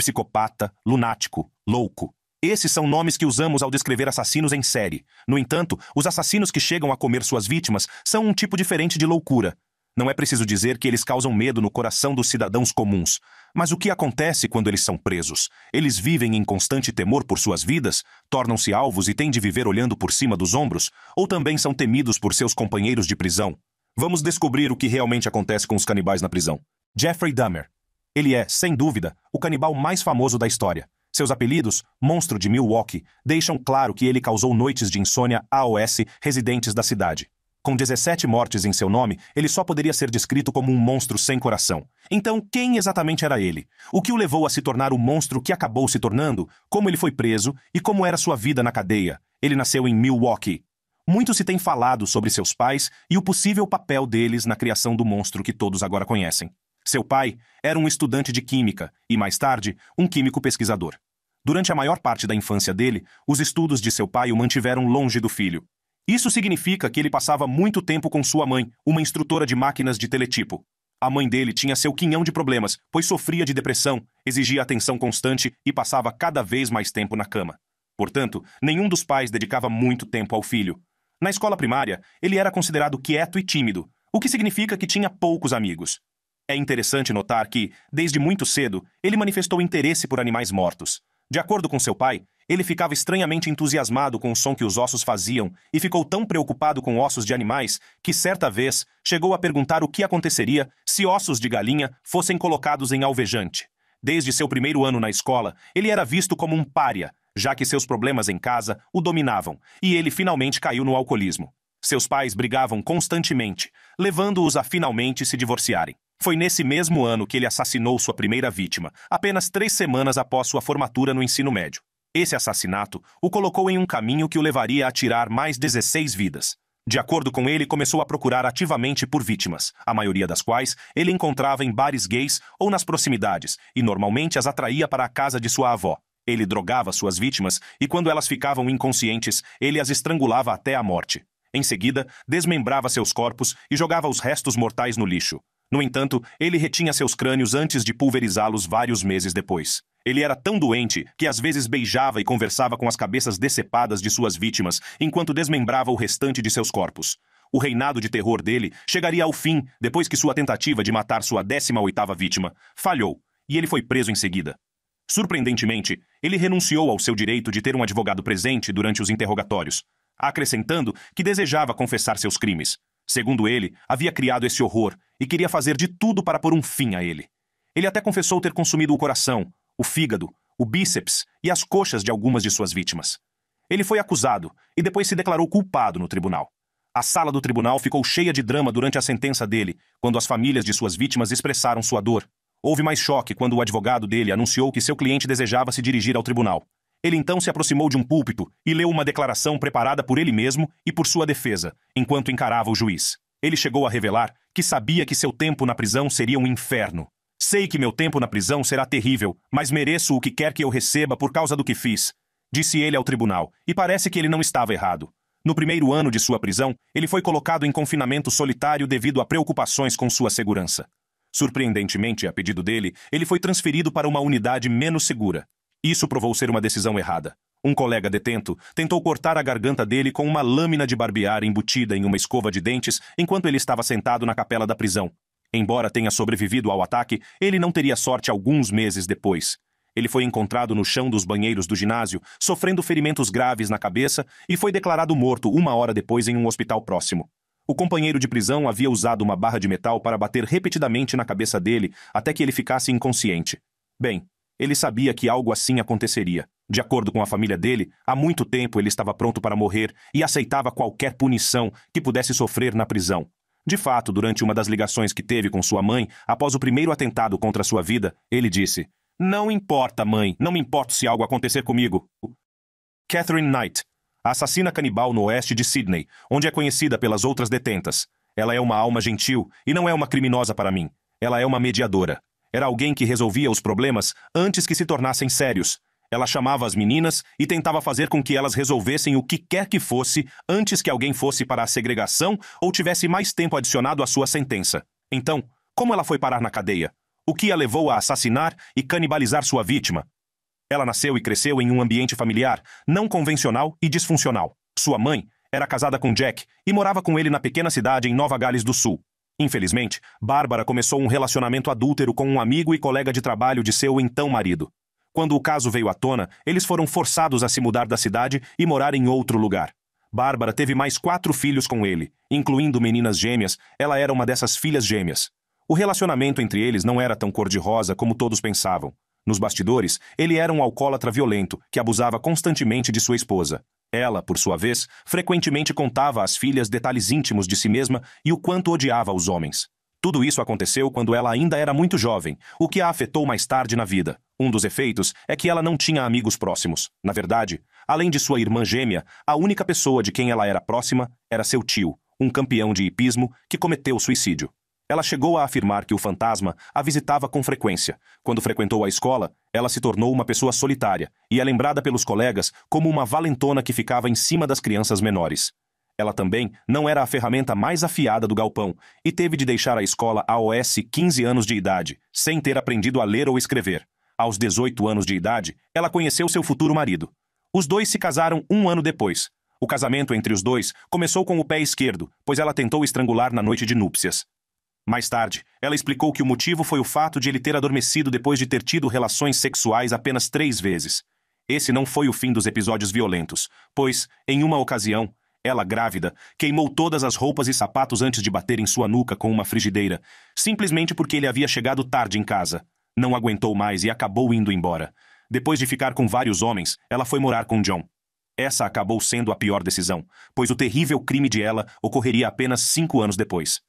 psicopata, lunático, louco. Esses são nomes que usamos ao descrever assassinos em série. No entanto, os assassinos que chegam a comer suas vítimas são um tipo diferente de loucura. Não é preciso dizer que eles causam medo no coração dos cidadãos comuns. Mas o que acontece quando eles são presos? Eles vivem em constante temor por suas vidas? Tornam-se alvos e têm de viver olhando por cima dos ombros? Ou também são temidos por seus companheiros de prisão? Vamos descobrir o que realmente acontece com os canibais na prisão. Jeffrey Dahmer. Ele é, sem dúvida, o canibal mais famoso da história. Seus apelidos, Monstro de Milwaukee, deixam claro que ele causou noites de insônia aos residentes da cidade. Com 17 mortes em seu nome, ele só poderia ser descrito como um monstro sem coração. Então, quem exatamente era ele? O que o levou a se tornar o monstro que acabou se tornando? Como ele foi preso? E como era sua vida na cadeia? Ele nasceu em Milwaukee. Muito se tem falado sobre seus pais e o possível papel deles na criação do monstro que todos agora conhecem. Seu pai era um estudante de química e, mais tarde, um químico pesquisador. Durante a maior parte da infância dele, os estudos de seu pai o mantiveram longe do filho. Isso significa que ele passava muito tempo com sua mãe, uma instrutora de máquinas de teletipo. A mãe dele tinha seu quinhão de problemas, pois sofria de depressão, exigia atenção constante e passava cada vez mais tempo na cama. Portanto, nenhum dos pais dedicava muito tempo ao filho. Na escola primária, ele era considerado quieto e tímido, o que significa que tinha poucos amigos. É interessante notar que, desde muito cedo, ele manifestou interesse por animais mortos. De acordo com seu pai, ele ficava estranhamente entusiasmado com o som que os ossos faziam e ficou tão preocupado com ossos de animais que, certa vez, chegou a perguntar o que aconteceria se ossos de galinha fossem colocados em alvejante. Desde seu primeiro ano na escola, ele era visto como um pária, já que seus problemas em casa o dominavam, e ele finalmente caiu no alcoolismo. Seus pais brigavam constantemente, levando-os a finalmente se divorciarem. Foi nesse mesmo ano que ele assassinou sua primeira vítima, apenas 3 semanas após sua formatura no ensino médio. Esse assassinato o colocou em um caminho que o levaria a tirar mais 16 vidas. De acordo com ele, começou a procurar ativamente por vítimas, a maioria das quais ele encontrava em bares gays ou nas proximidades, e normalmente as atraía para a casa de sua avó. Ele drogava suas vítimas e, quando elas ficavam inconscientes, ele as estrangulava até a morte. Em seguida, desmembrava seus corpos e jogava os restos mortais no lixo. No entanto, ele retinha seus crânios antes de pulverizá-los vários meses depois. Ele era tão doente que às vezes beijava e conversava com as cabeças decepadas de suas vítimas, enquanto desmembrava o restante de seus corpos. O reinado de terror dele chegaria ao fim depois que sua tentativa de matar sua 18ª vítima falhou, e ele foi preso em seguida. Surpreendentemente, ele renunciou ao seu direito de ter um advogado presente durante os interrogatórios, acrescentando que desejava confessar seus crimes. Segundo ele, havia criado esse horror e queria fazer de tudo para pôr um fim a ele. Ele até confessou ter consumido o coração, o fígado, o bíceps e as coxas de algumas de suas vítimas. Ele foi acusado e depois se declarou culpado no tribunal. A sala do tribunal ficou cheia de drama durante a sentença dele, quando as famílias de suas vítimas expressaram sua dor. Houve mais choque quando o advogado dele anunciou que seu cliente desejava se dirigir ao tribunal. Ele então se aproximou de um púlpito e leu uma declaração preparada por ele mesmo e por sua defesa, enquanto encarava o juiz. Ele chegou a revelar que sabia que seu tempo na prisão seria um inferno. Sei que meu tempo na prisão será terrível, mas mereço o que quer que eu receba por causa do que fiz, disse ele ao tribunal, e parece que ele não estava errado. No primeiro ano de sua prisão, ele foi colocado em confinamento solitário devido a preocupações com sua segurança. Surpreendentemente, a pedido dele, ele foi transferido para uma unidade menos segura. Isso provou ser uma decisão errada. Um colega detento tentou cortar a garganta dele com uma lâmina de barbear embutida em uma escova de dentes enquanto ele estava sentado na capela da prisão. Embora tenha sobrevivido ao ataque, ele não teria sorte alguns meses depois. Ele foi encontrado no chão dos banheiros do ginásio, sofrendo ferimentos graves na cabeça e foi declarado morto 1 hora depois em um hospital próximo. O companheiro de prisão havia usado uma barra de metal para bater repetidamente na cabeça dele até que ele ficasse inconsciente. Bem, ele sabia que algo assim aconteceria. De acordo com a família dele, há muito tempo ele estava pronto para morrer e aceitava qualquer punição que pudesse sofrer na prisão. De fato, durante uma das ligações que teve com sua mãe, após o primeiro atentado contra sua vida, ele disse: "Não importa, mãe, não me importa se algo acontecer comigo." Catherine Knight, a assassina canibal no oeste de Sydney, onde é conhecida pelas outras detentas. Ela é uma alma gentil e não é uma criminosa para mim. Ela é uma mediadora. Era alguém que resolvia os problemas antes que se tornassem sérios. Ela chamava as meninas e tentava fazer com que elas resolvessem o que quer que fosse antes que alguém fosse para a segregação ou tivesse mais tempo adicionado à sua sentença. Então, como ela foi parar na cadeia? o que a levou a assassinar e canibalizar sua vítima. Ela nasceu e cresceu em um ambiente familiar, não convencional e disfuncional. Sua mãe era casada com Jack e morava com ele na pequena cidade em Nova Gales do Sul. Infelizmente, Bárbara começou um relacionamento adúltero com um amigo e colega de trabalho de seu então marido. Quando o caso veio à tona, eles foram forçados a se mudar da cidade e morar em outro lugar. Bárbara teve mais 4 filhos com ele, incluindo meninas gêmeas. Ela era uma dessas filhas gêmeas. O relacionamento entre eles não era tão cor-de-rosa como todos pensavam. Nos bastidores, ele era um alcoólatra violento que abusava constantemente de sua esposa. Ela, por sua vez, frequentemente contava às filhas detalhes íntimos de si mesma e o quanto odiava os homens. Tudo isso aconteceu quando ela ainda era muito jovem, o que a afetou mais tarde na vida. Um dos efeitos é que ela não tinha amigos próximos. Na verdade, além de sua irmã gêmea, a única pessoa de quem ela era próxima era seu tio, um campeão de hipismo que cometeu suicídio. Ela chegou a afirmar que o fantasma a visitava com frequência. Quando frequentou a escola, ela se tornou uma pessoa solitária e é lembrada pelos colegas como uma valentona que ficava em cima das crianças menores. Ela também não era a ferramenta mais afiada do galpão e teve de deixar a escola aos 15 anos de idade, sem ter aprendido a ler ou escrever. Aos 18 anos de idade, ela conheceu seu futuro marido. Os dois se casaram 1 ano depois. O casamento entre os dois começou com o pé esquerdo, pois ela tentou estrangular na noite de núpcias. Mais tarde, ela explicou que o motivo foi o fato de ele ter adormecido depois de ter tido relações sexuais apenas 3 vezes. Esse não foi o fim dos episódios violentos, pois, em uma ocasião, ela, grávida, queimou todas as roupas e sapatos antes de bater em sua nuca com uma frigideira, simplesmente porque ele havia chegado tarde em casa. Não aguentou mais e acabou indo embora. Depois de ficar com vários homens, ela foi morar com John. Essa acabou sendo a pior decisão, pois o terrível crime de ela ocorreria apenas 5 anos depois.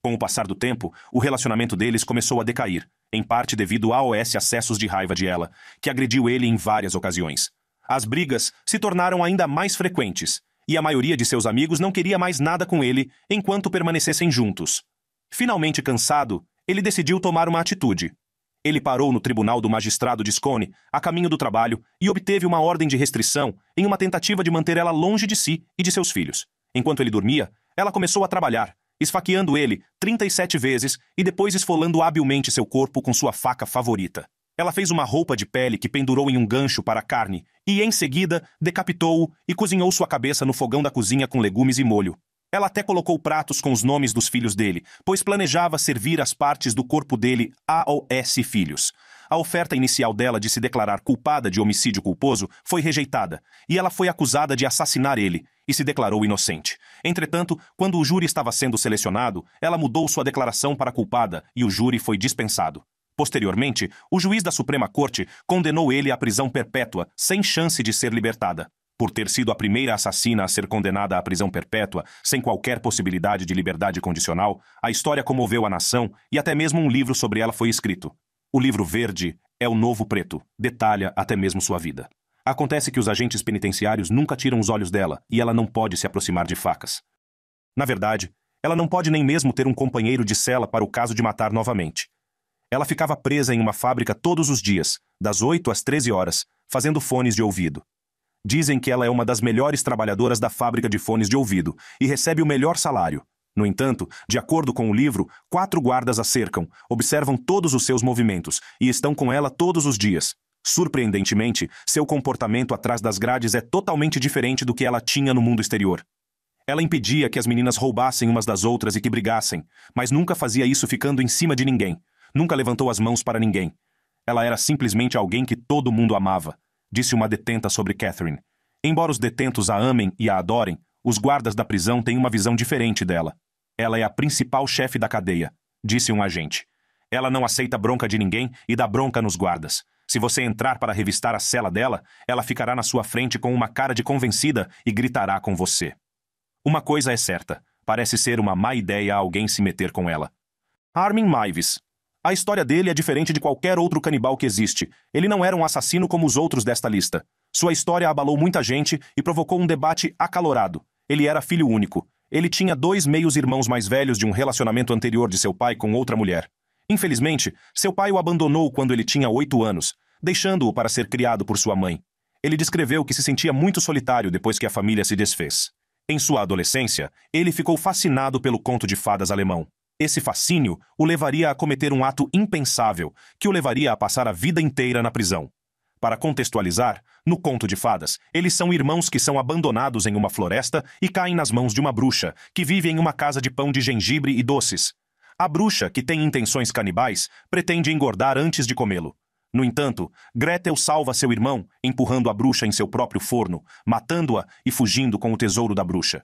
Com o passar do tempo, o relacionamento deles começou a decair, em parte devido aos acessos de raiva de ela, que agrediu ele em várias ocasiões. As brigas se tornaram ainda mais frequentes, e a maioria de seus amigos não queria mais nada com ele enquanto permanecessem juntos. Finalmente cansado, ele decidiu tomar uma atitude. Ele parou no tribunal do magistrado de Scone, a caminho do trabalho, e obteve uma ordem de restrição em uma tentativa de manter ela longe de si e de seus filhos. Enquanto ele dormia, ela começou a trabalhar, esfaqueando ele 37 vezes e depois esfolando habilmente seu corpo com sua faca favorita. Ela fez uma roupa de pele que pendurou em um gancho para a carne e, em seguida, decapitou-o e cozinhou sua cabeça no fogão da cozinha com legumes e molho. Ela até colocou pratos com os nomes dos filhos dele, pois planejava servir as partes do corpo dele aos filhos. A oferta inicial dela de se declarar culpada de homicídio culposo foi rejeitada, e ela foi acusada de assassinar ele, e se declarou inocente. Entretanto, quando o júri estava sendo selecionado, ela mudou sua declaração para culpada e o júri foi dispensado. Posteriormente, o juiz da Suprema Corte condenou ele à prisão perpétua, sem chance de ser libertada. Por ter sido a primeira assassina a ser condenada à prisão perpétua, sem qualquer possibilidade de liberdade condicional, a história comoveu a nação e até mesmo um livro sobre ela foi escrito. O livro verde é o novo preto, detalha até mesmo sua vida. Acontece que os agentes penitenciários nunca tiram os olhos dela e ela não pode se aproximar de facas. Na verdade, ela não pode nem mesmo ter um companheiro de cela para o caso de matar novamente. Ela ficava presa em uma fábrica todos os dias, das 8 às 13 horas, fazendo fones de ouvido. Dizem que ela é uma das melhores trabalhadoras da fábrica de fones de ouvido e recebe o melhor salário. No entanto, de acordo com o livro, 4 guardas a cercam, observam todos os seus movimentos e estão com ela todos os dias. Surpreendentemente, seu comportamento atrás das grades é totalmente diferente do que ela tinha no mundo exterior. Ela impedia que as meninas roubassem umas das outras e que brigassem, mas nunca fazia isso ficando em cima de ninguém. Nunca levantou as mãos para ninguém. Ela era simplesmente alguém que todo mundo amava, disse uma detenta sobre Catherine. Embora os detentos a amem e a adorem, os guardas da prisão têm uma visão diferente dela. Ela é a principal chefe da cadeia, disse um agente. Ela não aceita bronca de ninguém e dá bronca nos guardas. Se você entrar para revistar a cela dela, ela ficará na sua frente com uma cara de convencida e gritará com você. Uma coisa é certa, parece ser uma má ideia alguém se meter com ela. Armin Meiwes. A história dele é diferente de qualquer outro canibal que existe. Ele não era um assassino como os outros desta lista. Sua história abalou muita gente e provocou um debate acalorado. Ele era filho único. Ele tinha 2 meios-irmãos mais velhos de um relacionamento anterior de seu pai com outra mulher. Infelizmente, seu pai o abandonou quando ele tinha 8 anos, deixando-o para ser criado por sua mãe. Ele descreveu que se sentia muito solitário depois que a família se desfez. Em sua adolescência, ele ficou fascinado pelo conto de fadas alemão. Esse fascínio o levaria a cometer um ato impensável, que o levaria a passar a vida inteira na prisão. Para contextualizar, no conto de fadas, eles são irmãos que são abandonados em uma floresta e caem nas mãos de uma bruxa, que vive em uma casa de pão de gengibre e doces. A bruxa, que tem intenções canibais, pretende engordar antes de comê-lo. No entanto, Gretel salva seu irmão, empurrando a bruxa em seu próprio forno, matando-a e fugindo com o tesouro da bruxa.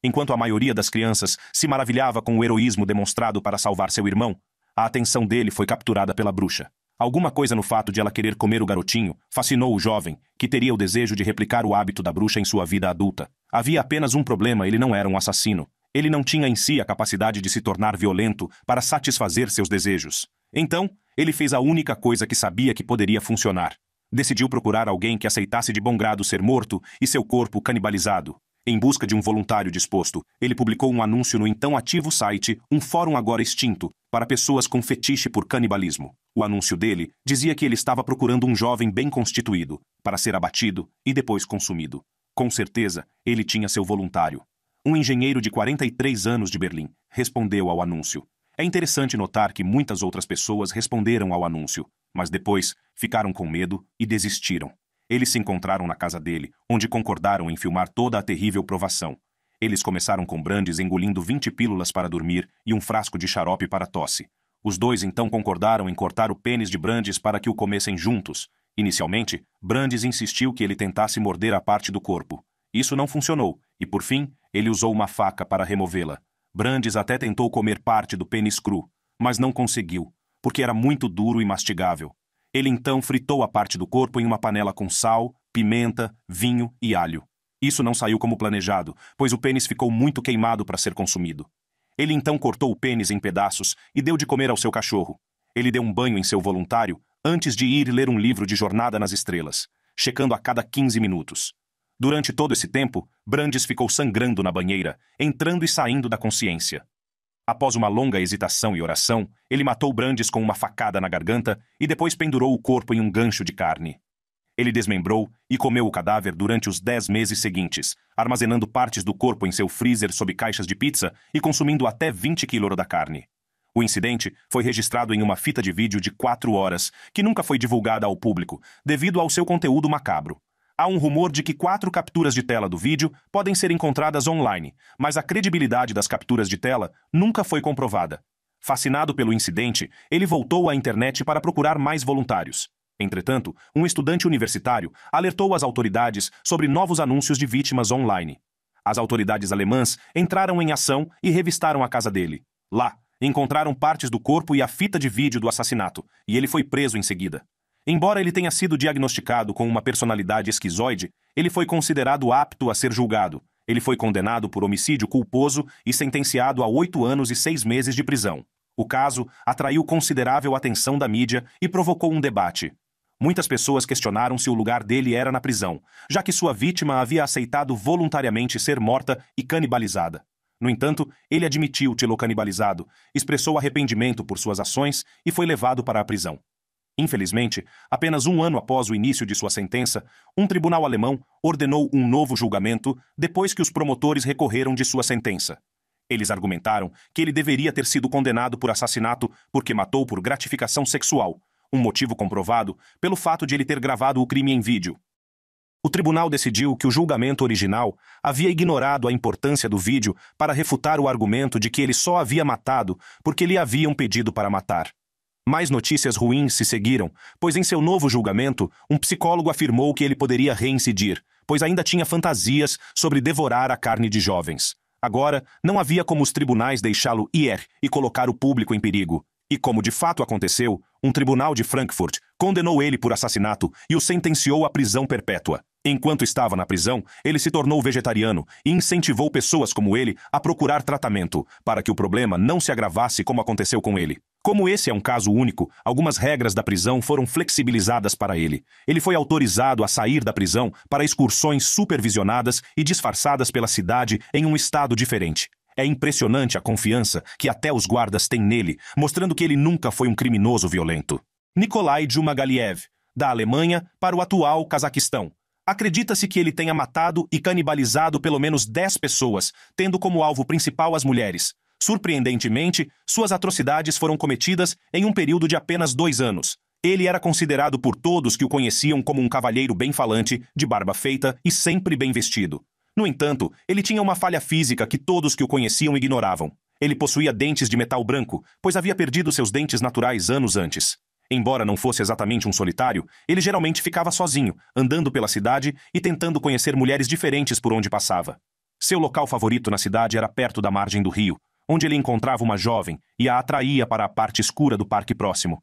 Enquanto a maioria das crianças se maravilhava com o heroísmo demonstrado para salvar seu irmão, a atenção dele foi capturada pela bruxa. Alguma coisa no fato de ela querer comer o garotinho fascinou o jovem, que teria o desejo de replicar o hábito da bruxa em sua vida adulta. Havia apenas um problema: ele não era um assassino. Ele não tinha em si a capacidade de se tornar violento para satisfazer seus desejos. Então, ele fez a única coisa que sabia que poderia funcionar. Decidiu procurar alguém que aceitasse de bom grado ser morto e seu corpo canibalizado. Em busca de um voluntário disposto, ele publicou um anúncio no então ativo site, um fórum agora extinto, para pessoas com fetiche por canibalismo. O anúncio dele dizia que ele estava procurando um jovem bem constituído, para ser abatido e depois consumido. Com certeza, ele tinha seu voluntário. Um engenheiro de 43 anos de Berlim respondeu ao anúncio. É interessante notar que muitas outras pessoas responderam ao anúncio, mas depois ficaram com medo e desistiram. Eles se encontraram na casa dele, onde concordaram em filmar toda a terrível provação. Eles começaram com Brandes engolindo 20 pílulas para dormir e um frasco de xarope para tosse. Os dois então concordaram em cortar o pênis de Brandes para que o comessem juntos. Inicialmente, Brandes insistiu que ele tentasse morder a parte do corpo. Isso não funcionou, e por fim, ele usou uma faca para removê-la. Brandes até tentou comer parte do pênis cru, mas não conseguiu, porque era muito duro e mastigável. Ele então fritou a parte do corpo em uma panela com sal, pimenta, vinho e alho. Isso não saiu como planejado, pois o pênis ficou muito queimado para ser consumido. Ele então cortou o pênis em pedaços e deu de comer ao seu cachorro. Ele deu um banho em seu voluntário antes de ir ler um livro de Jornada nas Estrelas, checando a cada 15 minutos. Durante todo esse tempo, Brandes ficou sangrando na banheira, entrando e saindo da consciência. Após uma longa hesitação e oração, ele matou Brandes com uma facada na garganta e depois pendurou o corpo em um gancho de carne. Ele desmembrou e comeu o cadáver durante os 10 meses seguintes, armazenando partes do corpo em seu freezer sob caixas de pizza e consumindo até 20 kg da carne. O incidente foi registrado em uma fita de vídeo de 4 horas, que nunca foi divulgada ao público, devido ao seu conteúdo macabro. Há um rumor de que 4 capturas de tela do vídeo podem ser encontradas online, mas a credibilidade das capturas de tela nunca foi comprovada. Fascinado pelo incidente, ele voltou à internet para procurar mais voluntários. Entretanto, um estudante universitário alertou as autoridades sobre novos anúncios de vítimas online. As autoridades alemãs entraram em ação e revistaram a casa dele. Lá, encontraram partes do corpo e a fita de vídeo do assassinato, e ele foi preso em seguida. Embora ele tenha sido diagnosticado com uma personalidade esquizoide, ele foi considerado apto a ser julgado. Ele foi condenado por homicídio culposo e sentenciado a 8 anos e 6 meses de prisão. O caso atraiu considerável atenção da mídia e provocou um debate. Muitas pessoas questionaram se o lugar dele era na prisão, já que sua vítima havia aceitado voluntariamente ser morta e canibalizada. No entanto, ele admitiu tê-lo canibalizado, expressou arrependimento por suas ações e foi levado para a prisão. Infelizmente, apenas 1 ano após o início de sua sentença, um tribunal alemão ordenou um novo julgamento depois que os promotores recorreram de sua sentença. Eles argumentaram que ele deveria ter sido condenado por assassinato porque matou por gratificação sexual, um motivo comprovado pelo fato de ele ter gravado o crime em vídeo. O tribunal decidiu que o julgamento original havia ignorado a importância do vídeo para refutar o argumento de que ele só havia matado porque lhe haviam pedido para matar. Mais notícias ruins se seguiram, pois em seu novo julgamento, um psicólogo afirmou que ele poderia reincidir, pois ainda tinha fantasias sobre devorar a carne de jovens. Agora, não havia como os tribunais deixá-lo ir e colocar o público em perigo. E como de fato aconteceu, um tribunal de Frankfurt condenou ele por assassinato e o sentenciou à prisão perpétua. Enquanto estava na prisão, ele se tornou vegetariano e incentivou pessoas como ele a procurar tratamento, para que o problema não se agravasse como aconteceu com ele. Como esse é um caso único, algumas regras da prisão foram flexibilizadas para ele. Ele foi autorizado a sair da prisão para excursões supervisionadas e disfarçadas pela cidade em um estado diferente. É impressionante a confiança que até os guardas têm nele, mostrando que ele nunca foi um criminoso violento. Nikolai Djumagaliev, da Alemanha para o atual Cazaquistão. Acredita-se que ele tenha matado e canibalizado pelo menos 10 pessoas, tendo como alvo principal as mulheres. Surpreendentemente, suas atrocidades foram cometidas em um período de apenas 2 anos. Ele era considerado por todos que o conheciam como um cavalheiro bem falante, de barba feita e sempre bem vestido. No entanto, ele tinha uma falha física que todos que o conheciam ignoravam. Ele possuía dentes de metal branco, pois havia perdido seus dentes naturais anos antes. Embora não fosse exatamente um solitário, ele geralmente ficava sozinho, andando pela cidade e tentando conhecer mulheres diferentes por onde passava. Seu local favorito na cidade era perto da margem do rio, onde ele encontrava uma jovem e a atraía para a parte escura do parque próximo.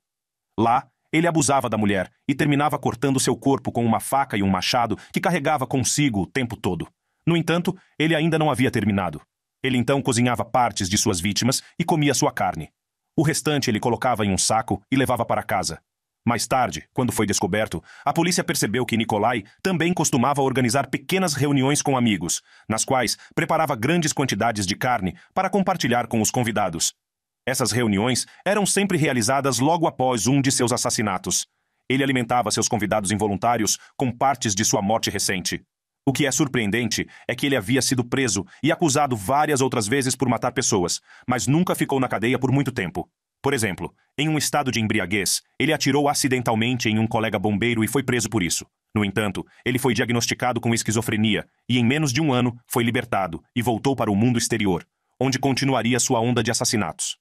Lá, ele abusava da mulher e terminava cortando seu corpo com uma faca e um machado que carregava consigo o tempo todo. No entanto, ele ainda não havia terminado. Ele então cozinhava partes de suas vítimas e comia sua carne. O restante ele colocava em um saco e levava para casa. Mais tarde, quando foi descoberto, a polícia percebeu que Nikolai também costumava organizar pequenas reuniões com amigos, nas quais preparava grandes quantidades de carne para compartilhar com os convidados. Essas reuniões eram sempre realizadas logo após um de seus assassinatos. Ele alimentava seus convidados involuntários com partes de sua morte recente. O que é surpreendente é que ele havia sido preso e acusado várias outras vezes por matar pessoas, mas nunca ficou na cadeia por muito tempo. Por exemplo, em um estado de embriaguez, ele atirou acidentalmente em um colega bombeiro e foi preso por isso. No entanto, ele foi diagnosticado com esquizofrenia e em menos de um ano foi libertado e voltou para o mundo exterior, onde continuaria sua onda de assassinatos.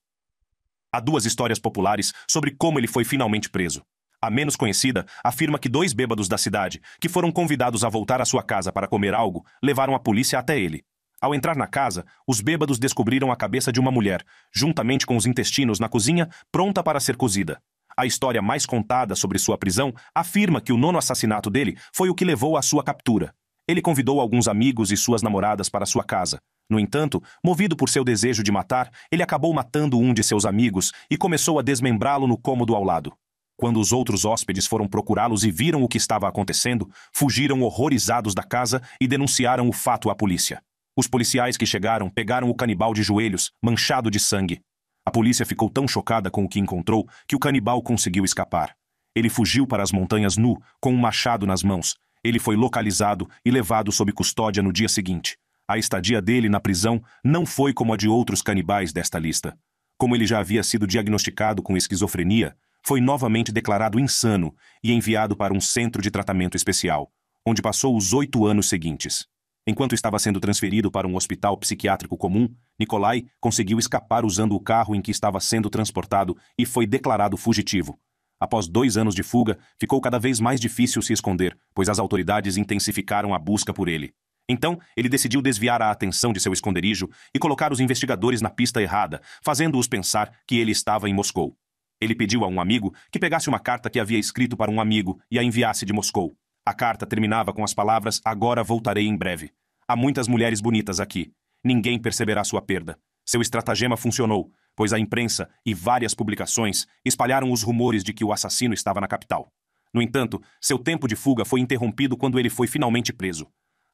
Há 2 histórias populares sobre como ele foi finalmente preso. A menos conhecida afirma que 2 bêbados da cidade, que foram convidados a voltar à sua casa para comer algo, levaram a polícia até ele. Ao entrar na casa, os bêbados descobriram a cabeça de uma mulher, juntamente com os intestinos na cozinha, pronta para ser cozida. A história mais contada sobre sua prisão afirma que o 9º assassinato dele foi o que levou à sua captura. Ele convidou alguns amigos e suas namoradas para sua casa. No entanto, movido por seu desejo de matar, ele acabou matando um de seus amigos e começou a desmembrá-lo no cômodo ao lado. Quando os outros hóspedes foram procurá-los e viram o que estava acontecendo, fugiram horrorizados da casa e denunciaram o fato à polícia. Os policiais que chegaram pegaram o canibal de joelhos, manchado de sangue. A polícia ficou tão chocada com o que encontrou que o canibal conseguiu escapar. Ele fugiu para as montanhas nu, com um machado nas mãos. Ele foi localizado e levado sob custódia no dia seguinte. A estadia dele na prisão não foi como a de outros canibais desta lista. Como ele já havia sido diagnosticado com esquizofrenia, foi novamente declarado insano e enviado para um centro de tratamento especial, onde passou os 8 anos seguintes. Enquanto estava sendo transferido para um hospital psiquiátrico comum, Nikolai conseguiu escapar usando o carro em que estava sendo transportado e foi declarado fugitivo. Após 2 anos de fuga, ficou cada vez mais difícil se esconder, pois as autoridades intensificaram a busca por ele. Então, ele decidiu desviar a atenção de seu esconderijo e colocar os investigadores na pista errada, fazendo-os pensar que ele estava em Moscou. Ele pediu a um amigo que pegasse uma carta que havia escrito para um amigo e a enviasse de Moscou. A carta terminava com as palavras: "Agora voltarei em breve. Há muitas mulheres bonitas aqui. Ninguém perceberá sua perda." Seu estratagema funcionou, pois a imprensa e várias publicações espalharam os rumores de que o assassino estava na capital. No entanto, seu tempo de fuga foi interrompido quando ele foi finalmente preso.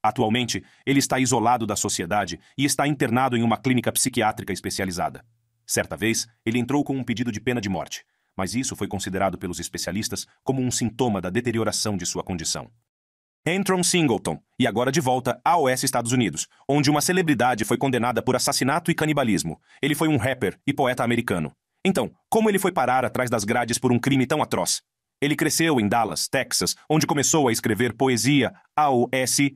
Atualmente, ele está isolado da sociedade e está internado em uma clínica psiquiátrica especializada. Certa vez, ele entrou com um pedido de pena de morte, mas isso foi considerado pelos especialistas como um sintoma da deterioração de sua condição. Antron Singleton, e agora de volta a OS Estados Unidos, onde uma celebridade foi condenada por assassinato e canibalismo. Ele foi um rapper e poeta americano. Então, como ele foi parar atrás das grades por um crime tão atroz? Ele cresceu em Dallas, Texas, onde começou a escrever poesia aos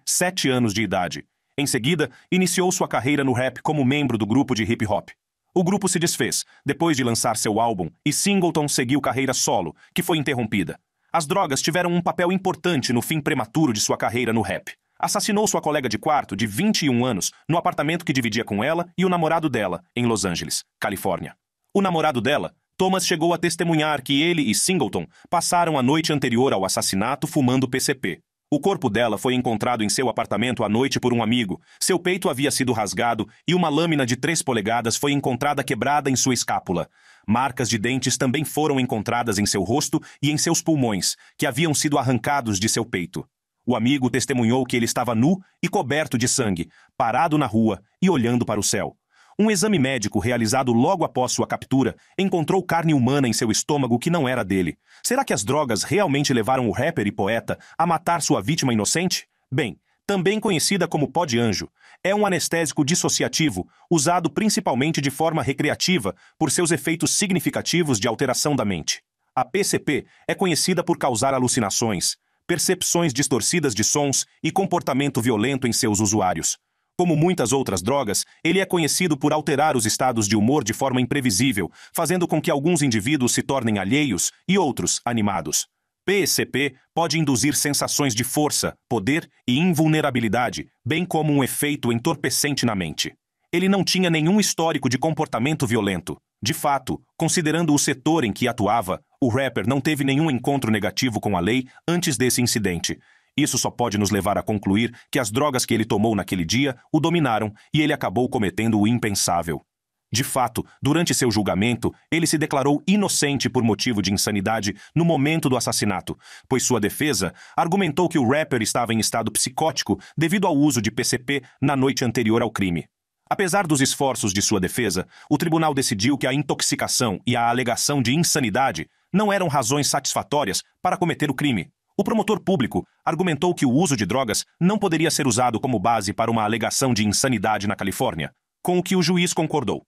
7 anos de idade. Em seguida, iniciou sua carreira no rap como membro do grupo de hip hop. O grupo se desfez, depois de lançar seu álbum, e Singleton seguiu carreira solo, que foi interrompida. As drogas tiveram um papel importante no fim prematuro de sua carreira no rap. Assassinou sua colega de quarto, de 21 anos, no apartamento que dividia com ela e o namorado dela, em Los Angeles, Califórnia. O namorado dela, Thomas, chegou a testemunhar que ele e Singleton passaram a noite anterior ao assassinato fumando PCP. O corpo dela foi encontrado em seu apartamento à noite por um amigo. Seu peito havia sido rasgado e uma lâmina de 3 polegadas foi encontrada quebrada em sua escápula. Marcas de dentes também foram encontradas em seu rosto e em seus pulmões, que haviam sido arrancados de seu peito. O amigo testemunhou que ele estava nu e coberto de sangue, parado na rua e olhando para o céu. Um exame médico realizado logo após sua captura encontrou carne humana em seu estômago que não era dele. Será que as drogas realmente levaram o rapper e poeta a matar sua vítima inocente? Bem, também conhecida como pó de anjo, é um anestésico dissociativo usado principalmente de forma recreativa por seus efeitos significativos de alteração da mente. A PCP é conhecida por causar alucinações, percepções distorcidas de sons e comportamento violento em seus usuários. Como muitas outras drogas, ele é conhecido por alterar os estados de humor de forma imprevisível, fazendo com que alguns indivíduos se tornem alheios e outros animados. PCP pode induzir sensações de força, poder e invulnerabilidade, bem como um efeito entorpecente na mente. Ele não tinha nenhum histórico de comportamento violento. De fato, considerando o setor em que atuava, o rapper não teve nenhum encontro negativo com a lei antes desse incidente. Isso só pode nos levar a concluir que as drogas que ele tomou naquele dia o dominaram e ele acabou cometendo o impensável. De fato, durante seu julgamento, ele se declarou inocente por motivo de insanidade no momento do assassinato, pois sua defesa argumentou que o rapper estava em estado psicótico devido ao uso de PCP na noite anterior ao crime. Apesar dos esforços de sua defesa, o tribunal decidiu que a intoxicação e a alegação de insanidade não eram razões satisfatórias para cometer o crime. O promotor público argumentou que o uso de drogas não poderia ser usado como base para uma alegação de insanidade na Califórnia, com o que o juiz concordou.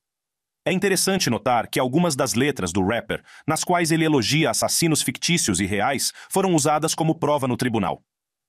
É interessante notar que algumas das letras do rapper, nas quais ele elogia assassinos fictícios e reais, foram usadas como prova no tribunal.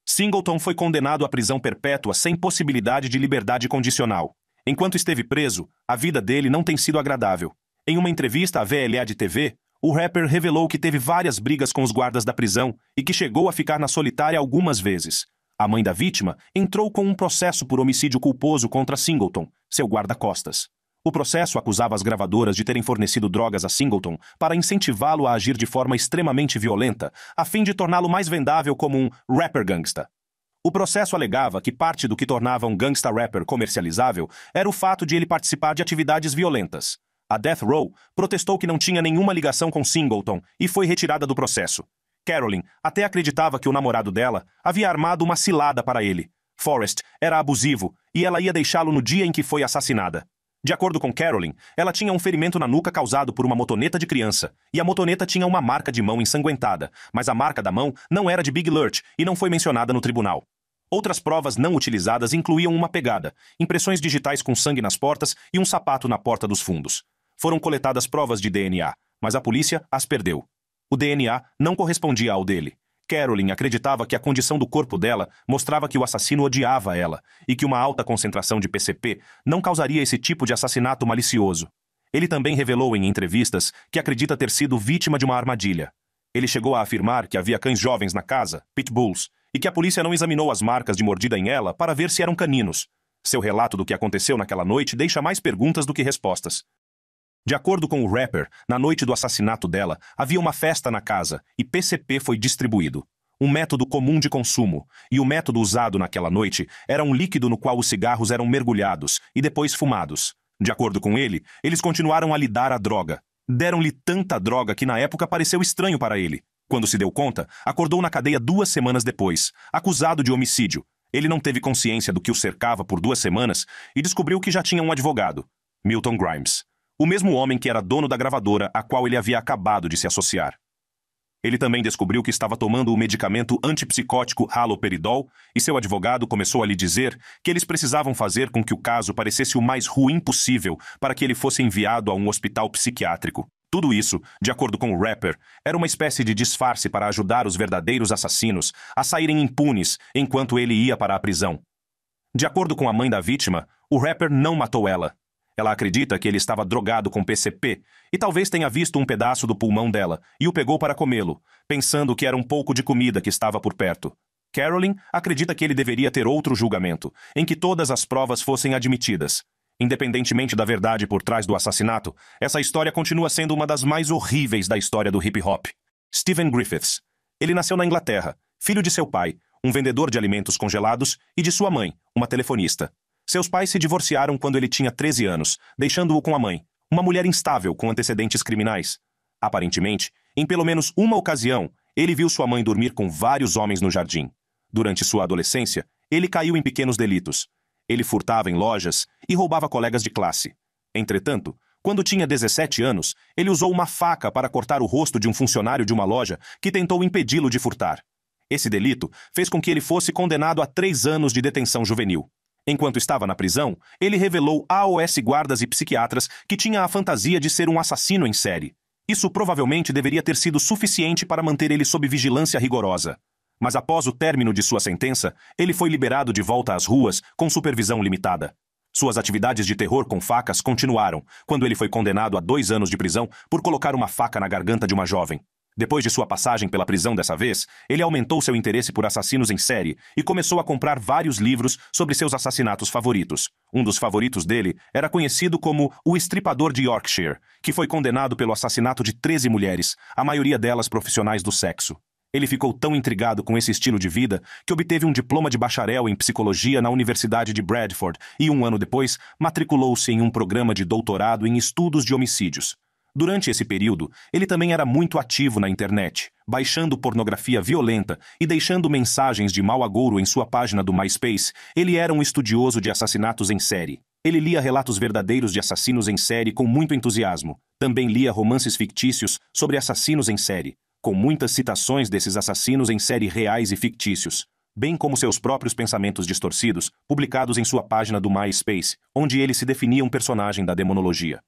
Singleton foi condenado à prisão perpétua sem possibilidade de liberdade condicional. Enquanto esteve preso, a vida dele não tem sido agradável. Em uma entrevista à VLA de TV, o rapper revelou que teve várias brigas com os guardas da prisão e que chegou a ficar na solitária algumas vezes. A mãe da vítima entrou com um processo por homicídio culposo contra Singleton, seu guarda-costas. O processo acusava as gravadoras de terem fornecido drogas a Singleton para incentivá-lo a agir de forma extremamente violenta, a fim de torná-lo mais vendável como um rapper gangsta. O processo alegava que parte do que tornava um gangsta rapper comercializável era o fato de ele participar de atividades violentas. A Death Row protestou que não tinha nenhuma ligação com Singleton e foi retirada do processo. Carolyn até acreditava que o namorado dela havia armado uma cilada para ele. Forrest era abusivo e ela ia deixá-lo no dia em que foi assassinada. De acordo com Carolyn, ela tinha um ferimento na nuca causado por uma motoneta de criança, e a motoneta tinha uma marca de mão ensanguentada, mas a marca da mão não era de Big Lurch e não foi mencionada no tribunal. Outras provas não utilizadas incluíam uma pegada, impressões digitais com sangue nas portas e um sapato na porta dos fundos. Foram coletadas provas de DNA, mas a polícia as perdeu. O DNA não correspondia ao dele. Carolyn acreditava que a condição do corpo dela mostrava que o assassino odiava ela e que uma alta concentração de PCP não causaria esse tipo de assassinato malicioso. Ele também revelou em entrevistas que acredita ter sido vítima de uma armadilha. Ele chegou a afirmar que havia cães jovens na casa, pitbulls, e que a polícia não examinou as marcas de mordida em ela para ver se eram caninos. Seu relato do que aconteceu naquela noite deixa mais perguntas do que respostas. De acordo com o rapper, na noite do assassinato dela, havia uma festa na casa e PCP foi distribuído. Um método comum de consumo, e o método usado naquela noite era um líquido no qual os cigarros eram mergulhados e depois fumados. De acordo com ele, eles continuaram a lhe dar a droga. Deram-lhe tanta droga que na época pareceu estranho para ele. Quando se deu conta, acordou na cadeia 2 semanas depois, acusado de homicídio. Ele não teve consciência do que o cercava por 2 semanas e descobriu que já tinha um advogado, Milton Grimes. O mesmo homem que era dono da gravadora a qual ele havia acabado de se associar. Ele também descobriu que estava tomando o medicamento antipsicótico haloperidol e seu advogado começou a lhe dizer que eles precisavam fazer com que o caso parecesse o mais ruim possível para que ele fosse enviado a um hospital psiquiátrico. Tudo isso, de acordo com o rapper, era uma espécie de disfarce para ajudar os verdadeiros assassinos a saírem impunes enquanto ele ia para a prisão. De acordo com a mãe da vítima, o rapper não matou ela. Ela acredita que ele estava drogado com PCP e talvez tenha visto um pedaço do pulmão dela e o pegou para comê-lo, pensando que era um pouco de comida que estava por perto. Carolyn acredita que ele deveria ter outro julgamento, em que todas as provas fossem admitidas. Independentemente da verdade por trás do assassinato, essa história continua sendo uma das mais horríveis da história do hip-hop. Stephen Griffiths. Ele nasceu na Inglaterra, filho de seu pai, um vendedor de alimentos congelados, e de sua mãe, uma telefonista. Seus pais se divorciaram quando ele tinha 13 anos, deixando-o com a mãe, uma mulher instável com antecedentes criminais. Aparentemente, em pelo menos uma ocasião, ele viu sua mãe dormir com vários homens no jardim. Durante sua adolescência, ele caiu em pequenos delitos. Ele furtava em lojas e roubava colegas de classe. Entretanto, quando tinha 17 anos, ele usou uma faca para cortar o rosto de um funcionário de uma loja que tentou impedi-lo de furtar. Esse delito fez com que ele fosse condenado a 3 anos de detenção juvenil. Enquanto estava na prisão, ele revelou aos guardas e psiquiatras que tinha a fantasia de ser um assassino em série. Isso provavelmente deveria ter sido suficiente para manter ele sob vigilância rigorosa. Mas após o término de sua sentença, ele foi liberado de volta às ruas com supervisão limitada. Suas atividades de terror com facas continuaram, quando ele foi condenado a 2 anos de prisão por colocar uma faca na garganta de uma jovem. Depois de sua passagem pela prisão dessa vez, ele aumentou seu interesse por assassinos em série e começou a comprar vários livros sobre seus assassinatos favoritos. Um dos favoritos dele era conhecido como O Estripador de Yorkshire, que foi condenado pelo assassinato de 13 mulheres, a maioria delas profissionais do sexo. Ele ficou tão intrigado com esse estilo de vida que obteve um diploma de bacharel em psicologia na Universidade de Bradford e 1 ano depois matriculou-se em um programa de doutorado em estudos de homicídios. Durante esse período, ele também era muito ativo na internet, baixando pornografia violenta e deixando mensagens de mau agouro em sua página do MySpace. Ele era um estudioso de assassinatos em série. Ele lia relatos verdadeiros de assassinos em série com muito entusiasmo. Também lia romances fictícios sobre assassinos em série, com muitas citações desses assassinos em série reais e fictícios, bem como seus próprios pensamentos distorcidos, publicados em sua página do MySpace, onde ele se definia um personagem da demonologia.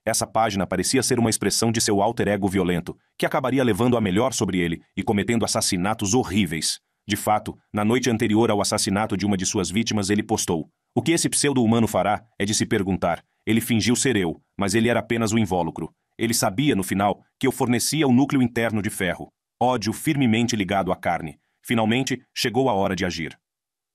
Essa página parecia ser uma expressão de seu alter ego violento, que acabaria levando a melhor sobre ele e cometendo assassinatos horríveis. De fato, na noite anterior ao assassinato de uma de suas vítimas, ele postou: "O que esse pseudo-humano fará é de se perguntar. Ele fingiu ser eu, mas ele era apenas o invólucro. Ele sabia, no final, que eu fornecia o núcleo interno de ferro. Ódio firmemente ligado à carne. Finalmente, chegou a hora de agir."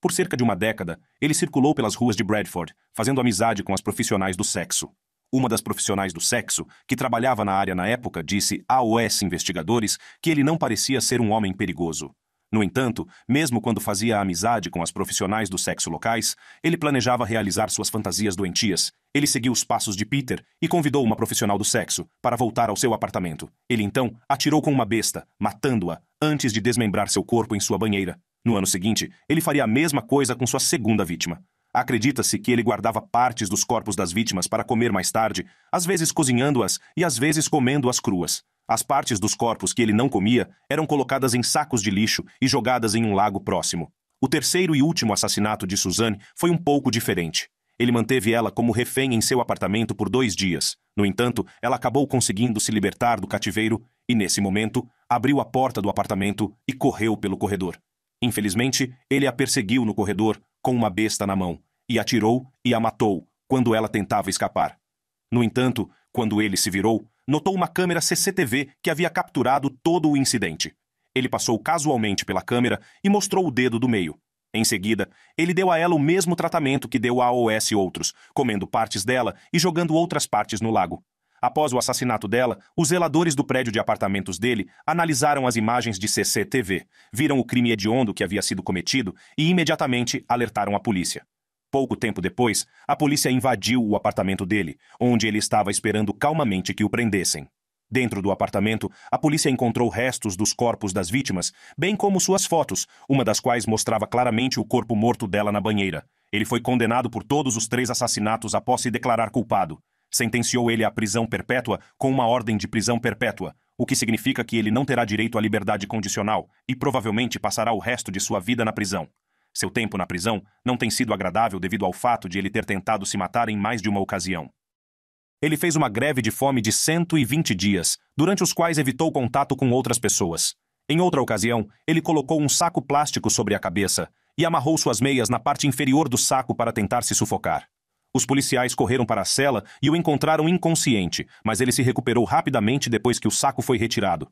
Por cerca de uma década, ele circulou pelas ruas de Bradford, fazendo amizade com as profissionais do sexo. Uma das profissionais do sexo, que trabalhava na área na época, disse aos investigadores que ele não parecia ser um homem perigoso. No entanto, mesmo quando fazia amizade com as profissionais do sexo locais, ele planejava realizar suas fantasias doentias. Ele seguiu os passos de Peter e convidou uma profissional do sexo para voltar ao seu apartamento. Ele então atirou com uma besta, matando-a, antes de desmembrar seu corpo em sua banheira. No ano seguinte, ele faria a mesma coisa com sua segunda vítima. Acredita-se que ele guardava partes dos corpos das vítimas para comer mais tarde, às vezes cozinhando-as e às vezes comendo-as cruas. As partes dos corpos que ele não comia eram colocadas em sacos de lixo e jogadas em um lago próximo. O terceiro e último assassinato de Suzanne foi um pouco diferente. Ele manteve ela como refém em seu apartamento por 2 dias. No entanto, ela acabou conseguindo se libertar do cativeiro e, nesse momento, abriu a porta do apartamento e correu pelo corredor. Infelizmente, ele a perseguiu no corredor com uma besta na mão e atirou e a matou quando ela tentava escapar. No entanto, quando ele se virou, notou uma câmera CCTV que havia capturado todo o incidente. Ele passou casualmente pela câmera e mostrou o dedo do meio. Em seguida, ele deu a ela o mesmo tratamento que deu a aos outros, comendo partes dela e jogando outras partes no lago. Após o assassinato dela, os zeladores do prédio de apartamentos dele analisaram as imagens de CCTV, viram o crime hediondo que havia sido cometido e imediatamente alertaram a polícia. Pouco tempo depois, a polícia invadiu o apartamento dele, onde ele estava esperando calmamente que o prendessem. Dentro do apartamento, a polícia encontrou restos dos corpos das vítimas, bem como suas fotos, uma das quais mostrava claramente o corpo morto dela na banheira. Ele foi condenado por todos os 3 assassinatos após se declarar culpado. Sentenciou ele à prisão perpétua com uma ordem de prisão perpétua, o que significa que ele não terá direito à liberdade condicional e provavelmente passará o resto de sua vida na prisão. Seu tempo na prisão não tem sido agradável devido ao fato de ele ter tentado se matar em mais de uma ocasião. Ele fez uma greve de fome de 120 dias, durante os quais evitou contato com outras pessoas. Em outra ocasião, ele colocou um saco plástico sobre a cabeça e amarrou suas meias na parte inferior do saco para tentar se sufocar. Os policiais correram para a cela e o encontraram inconsciente, mas ele se recuperou rapidamente depois que o saco foi retirado.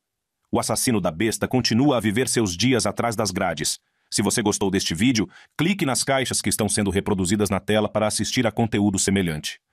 O assassino da besta continua a viver seus dias atrás das grades. Se você gostou deste vídeo, clique nas caixas que estão sendo reproduzidas na tela para assistir a conteúdo semelhante.